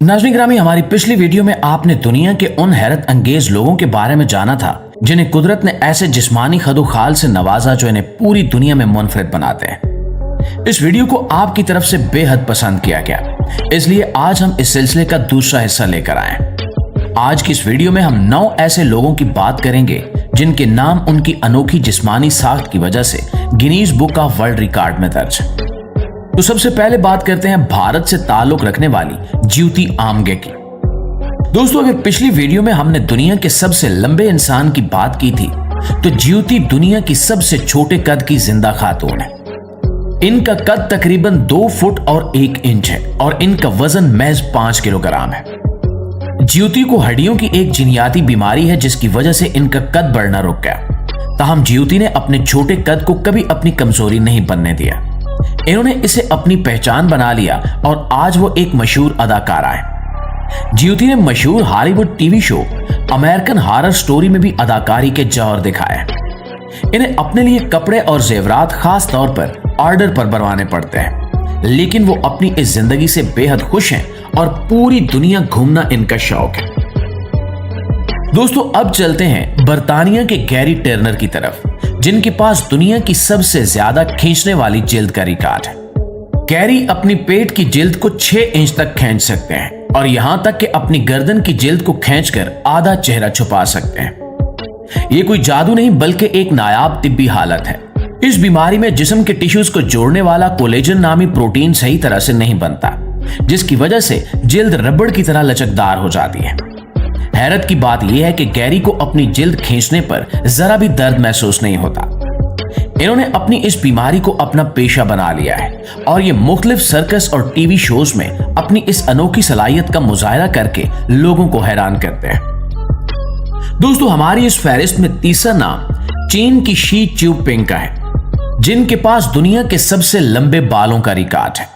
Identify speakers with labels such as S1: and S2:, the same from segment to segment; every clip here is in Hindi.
S1: नाज़रीन गिरामी, हमारी पिछली वीडियो में आपने दुनिया के उन हैरत अंगेज लोगों के बारे में जाना था जिन्हें कुदरत ने ऐसे जिस्मानी खदोखाल से नवाजा जो इन्हें पूरी दुनिया में मुनफरिद बनाते हैं। इस वीडियो को आपकी तरफ से बेहद पसंद किया गया, इसलिए आज हम इस सिलसिले का दूसरा हिस्सा लेकर आए हैं। आज की इस वीडियो में हम 9 ऐसे लोगों की बात करेंगे जिनके नाम उनकी अनोखी जिस्मानी साख्त की वजह से Guinness book of world record में दर्ज है। तो सबसे पहले बात करते हैं भारत से ताल्लुक रखने वाली ज्योति आमगे की। दोस्तों, अगर पिछली वीडियो में हमने दुनिया के सबसे लंबे इंसान की बात की थी, तो ज्योति दुनिया की सबसे छोटे कद की जिंदा खातून है। इनका कद तकरीबन 2 फुट और 1 इंच है और इनका वजन महज 5 किलोग्राम है। ज्योति को हड्डियों की एक जिनियाती बीमारी है जिसकी वजह से इनका कद बढ़ना रुक गया। ताहम ज्योति ने अपने छोटे कद को कभी अपनी कमजोरी नहीं बनने दिया। इन्होंने इसे अपनी पहचान बना लिया और आज वो एक मशहूर अदाकारा है। ज्योति ने मशहूर Hollywood TV show American horror story में भी अदाकारी के जौहर दिखाए हैं। इन्हें अपने लिए कपड़े और जेवरात खास तौर पर ऑर्डर पर बनवाने पड़ते हैं, लेकिन वो अपनी इस जिंदगी से बेहद खुश हैं और पूरी दुनिया घूमना इनका शौक है। दोस्तों, अब चलते हैं बर्तानिया के गैरी टर्नर की तरफ, जिनके पास दुनिया की सबसे ज्यादा खींचने वाली जिल्द का रिकॉर्ड है। गैरी अपनी पेट की जिल्द को 6 इंच तक खींच सकते हैं और यहां तक कि अपनी गर्दन की जिल्द को खींचकर आधा चेहरा छुपा सकते हैं। ये कोई जादू नहीं बल्कि एक नायाब तिब्बी हालत है। इस बीमारी में जिस्म के टिश्यूज को जोड़ने वाला कोलेजन नामी प्रोटीन सही तरह से नहीं बनता, जिसकी वजह से जिल्द रबड़ की तरह लचकदार हो जाती है। हैरत की बात यह है कि गैरी को अपनी जिल्द खींचने पर जरा भी दर्द महसूस नहीं होता। इन्होंने अपनी इस बीमारी को अपना पेशा बना लिया है और ये मुख्तलिफ सर्कस और टीवी शोज में अपनी इस अनोखी सलाहियत का मुजाहरा करके लोगों को हैरान करते हैं। दोस्तों, हमारी इस फहरिस्त में तीसरा नाम चीन की शी चिनपिंग का है, जिनके पास दुनिया के सबसे लंबे बालों का रिकॉर्ड है।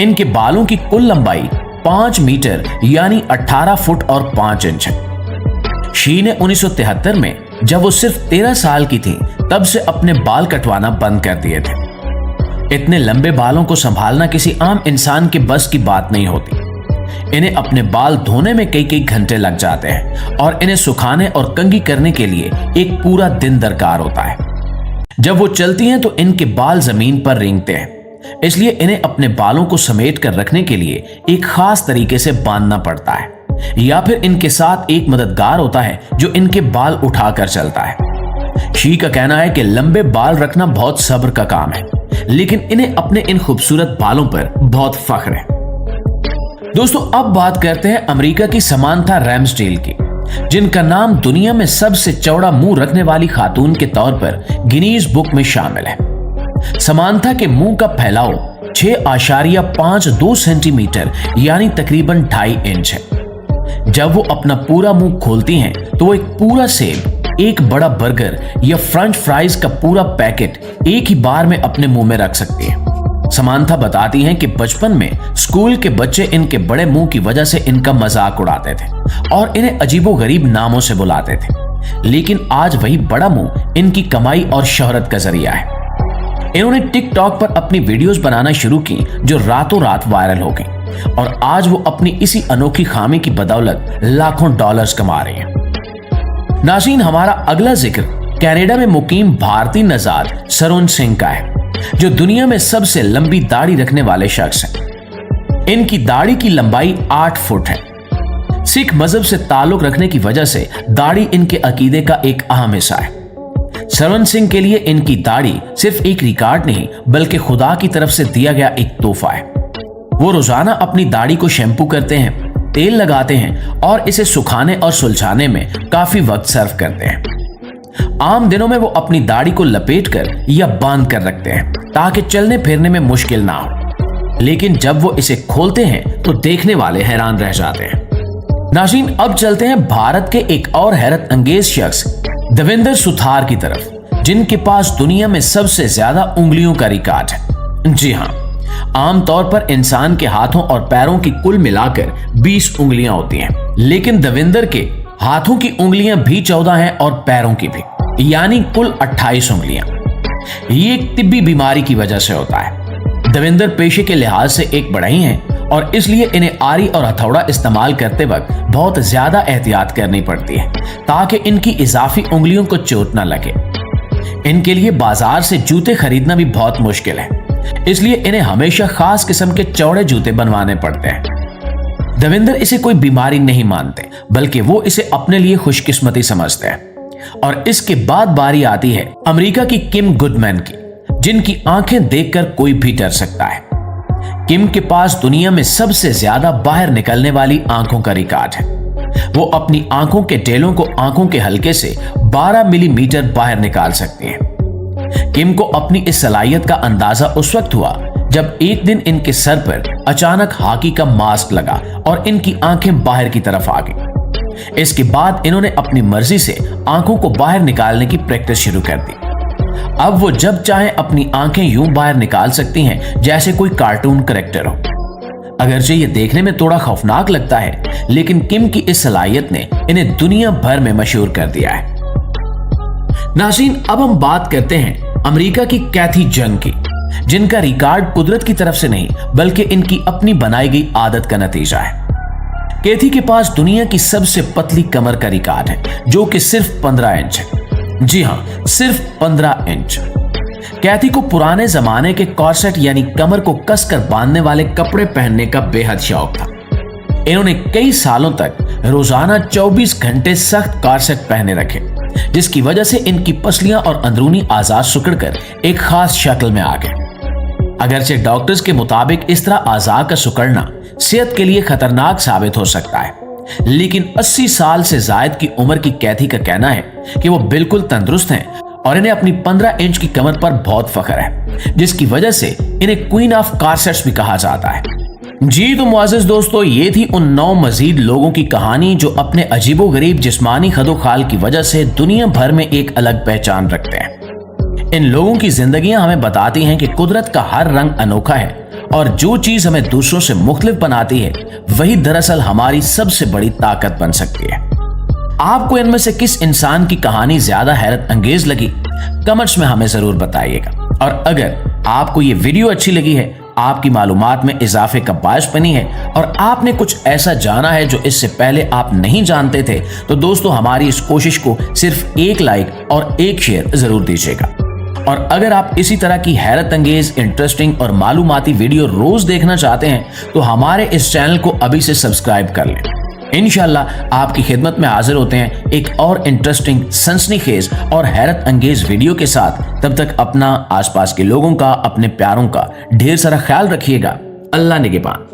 S1: इनके बालों की कुल लंबाई 5 मीटर यानी 18 फुट और 5 इंच है। शी ने 1973 में जब वो सिर्फ 13 साल की थी तब से अपने बाल कटवाना बंद कर दिए थे। इतने लंबे बालों को संभालना किसी आम इंसान के बस की बात नहीं होती। इन्हें अपने बाल धोने में कई घंटे लग जाते हैं और इन्हें सुखाने और कंघी करने के लिए एक पूरा दिन दरकार होता है। जब वो चलती हैं तो इनके बाल जमीन पर रेंगते हैं, इसलिए इन्हें अपने बालों को समेट कर रखने के लिए एक खास तरीके से बांधना पड़ता है, या फिर इनके साथ एक मददगार होता है जो इनके बाल उठाकर चलता है। शी का कहना है कि लंबे बाल रखना बहुत सब्र का काम है, लेकिन इन्हें अपने इन खूबसूरत बालों पर बहुत फख्र है। दोस्तों, अब बात करते हैं अमेरिका की समांथा रैम्सडेल की, जिनका नाम दुनिया में सबसे चौड़ा मुंह रखने वाली खातून के तौर पर गिनीज बुक में शामिल है। समांथा के मुंह का फैलाव 6.52 सेंटीमीटर यानी तकरीबन 2.5 इंच है। जब वो अपना पूरा मुंह खोलती हैं तो वो एक पूरा सेब, एक बड़ा बर्गर या फ्रेंच फ्राइज का पूरा पैकेट एक ही बार में अपने मुंह में रख सकती है। समांथा बताती हैं कि बचपन में स्कूल के बच्चे इनके बड़े मुंह की वजह से इनका मजाक उड़ाते थे और इन्हें अजीबोगरीब नामों से बुलाते थे, लेकिन आज वही बड़ा मुंह इनकी कमाई और शोहरत का जरिया है। इन्होंने टिकटॉक पर अपनी वीडियोस बनाना शुरू की जो रातों रात वायरल हो गई और आज वो अपनी इसी अनोखी खामी की बदौलत लाखों डॉलर्स कमा रही हैं। नाज़रीन, हमारा अगला जिक्र कनाडा में मुकीम भारतीय नजाद सरोन सिंह का है, जो दुनिया में सबसे लंबी दाढ़ी रखने वाले शख्स हैं। इनकी दाढ़ी की लंबाई 8 फुट है। सिख मजहब से ताल्लुक रखने की वजह से दाढ़ी इनके अकीदे का एक अहम हिस्सा है। सरोन सिंह के लिए इनकी दाढ़ी सिर्फ एक रिकॉर्ड नहीं बल्कि खुदा की तरफ से दिया गया एक तोहफा है। वो रोजाना अपनी दाढ़ी को शैम्पू करते हैं, तेल लगाते हैं और इसे सुखाने और सुलझाने में काफी वक्त सर्व करते हैं। आम दिनों में वो अपनी दाढ़ी को लपेटकर या बांध कर रखते हैं ताकि चलने फिरने में मुश्किल ना हो, लेकिन जब वो इसे खोलते हैं तो देखने वाले हैरान रह जाते हैं। नाज़रीन, अब चलते हैं भारत के एक और हैरत अंगेज शख्स देवेंद्र सुथार की तरफ, जिनके पास दुनिया में सबसे ज्यादा उंगलियों का रिकॉर्ड है। जी हाँ, आमतौर पर इंसान के हाथों और पैरों की कुल मिलाकर 20 उंगलियां होती हैं, लेकिन देवेंद्र के हाथों की उंगलियां भी 14 हैं और पैरों की भी, यानी कुल 28 उंगलियां। ये एक तिब्बी बीमारी की वजह से होता है। देवेंद्र पेशे के लिहाज से एक बढ़ई हैं और इसलिए इन्हें आरी और हथौड़ा इस्तेमाल करते वक्त बहुत ज्यादा एहतियात करनी पड़ती है ताकि इनकी इजाफी उंगलियों को चोट न लगे। इनके लिए बाजार से जूते खरीदना भी बहुत मुश्किल है, इसलिए इन्हें हमेशा खास किस्म के चौड़े जूते बनवाने पड़ते हैं। देवेंद्र इसे कोई बीमारी नहीं मानते, बल्कि वो इसे अपने लिए खुशकिस्मती समझते हैं। और इसके बाद बारी आती है अमेरिका की किम गुडमैन की, जिनकी आंखें देखकर कोई भी डर सकता है। किम के पास दुनिया में सबसे ज्यादा बाहर निकलने वाली आंखों का रिकॉर्ड है। वो अपनी आंखों के टेलों को आंखों के हल्के से 12 मिलीमीटर बाहर निकाल सकती हैं। किम को अपनी इस सलाहियत का अंदाजा उस वक्त हुआ जब एक दिन इनके सर पर अचानक हॉकी का मास्क लगा और इनकी आंखें बाहर की तरफ आ गई। इसके बाद इन्होंने अपनी मर्जी से आंखों को बाहर निकालने की प्रैक्टिस शुरू कर दी। अब वो जब चाहे अपनी आंखें यूं बाहर निकाल सकती हैं जैसे कोई कार्टून कैरेक्टर हो। अगरचे ये देखने में थोड़ा खौफनाक लगता है, लेकिन किम की इस सलाहियत ने इन्हें दुनिया भर में मशहूर कर दिया है। नाज़रीन, अब हम बात करते हैं अमेरिका की कैथी जंग की, जिनका रिकॉर्ड कुदरत की तरफ से नहीं बल्कि इनकी अपनी बनाई गई आदत का नतीजा है। कैथी के पास दुनिया की सबसे पतली कमर का रिकॉर्ड है, जो कि सिर्फ 15 इंच है। जी हां, सिर्फ 15 इंच। कैथी को पुराने जमाने के कॉर्सेट यानी कमर को कसकर बांधने वाले कपड़े पहनने का बेहद शौक था। इन्होंने कई सालों तक रोजाना 24 घंटे सख्त कॉर्सेट पहने रखे, जिसकी वजह से इनकी पसलियां और अंदरूनी आजाद सिकुड़कर एक खास शक्ल में आ गए। अगरचे डॉक्टर्स के मुताबिक इस तरह आजाद का सिकुड़ना सेहत के लिए खतरनाक साबित हो सकता है, लेकिन 80 साल से ज्यादा की उम्र की कैथी का कहना है कि वो बिल्कुल तंदुरुस्त हैं और इन्हें अपनी 15 इंच की कमर पर बहुत फख्र है, जिसकी वजह से इन्हें क्वीन ऑफ कॉर्सेट्स भी कहा जाता है। जी तो मुआज़िज़ दोस्तों, ये थी उन 9 मजीद लोगों की कहानी जो अपने अजीबोगरीब जिस्मानी खदोखाल की वजह से दुनिया भर में एक अलग पहचान रखते हैं। इन लोगों की जिंदगियां हमें बताती हैं कि कुदरत का हर रंग अनोखा है और जो चीज हमें दूसरों से मुख्तलिफ बनाती है वही दरअसल हमारी सबसे बड़ी ताकत बन सकती है। आपको इनमें से किस इंसान की कहानी ज्यादा हैरत अंगेज लगी, कमेंट्स में हमें जरूर बताइएगा। और अगर आपको ये वीडियो अच्छी लगी है, आपकी मालूमात में इजाफे का बायस बनी है और आपने कुछ ऐसा जाना है जो इससे पहले आप नहीं जानते थे, तो दोस्तों हमारी इस कोशिश को सिर्फ एक लाइक और एक शेयर जरूर दीजिएगा। और अगर आप इसी तरह की हैरत अंगेज, इंटरेस्टिंग और मालूमाती वीडियो रोज देखना चाहते हैं तो हमारे इस चैनल को अभी से सब्सक्राइब कर लें। इंशाल्लाह आपकी खिदमत में हाजिर होते हैं एक और इंटरेस्टिंग, सनसनीखेज और हैरत अंगेज वीडियो के साथ। तब तक अपना, आसपास के लोगों का, अपने प्यारों का ढेर सारा ख्याल रखिएगा। अल्लाह निगहबान।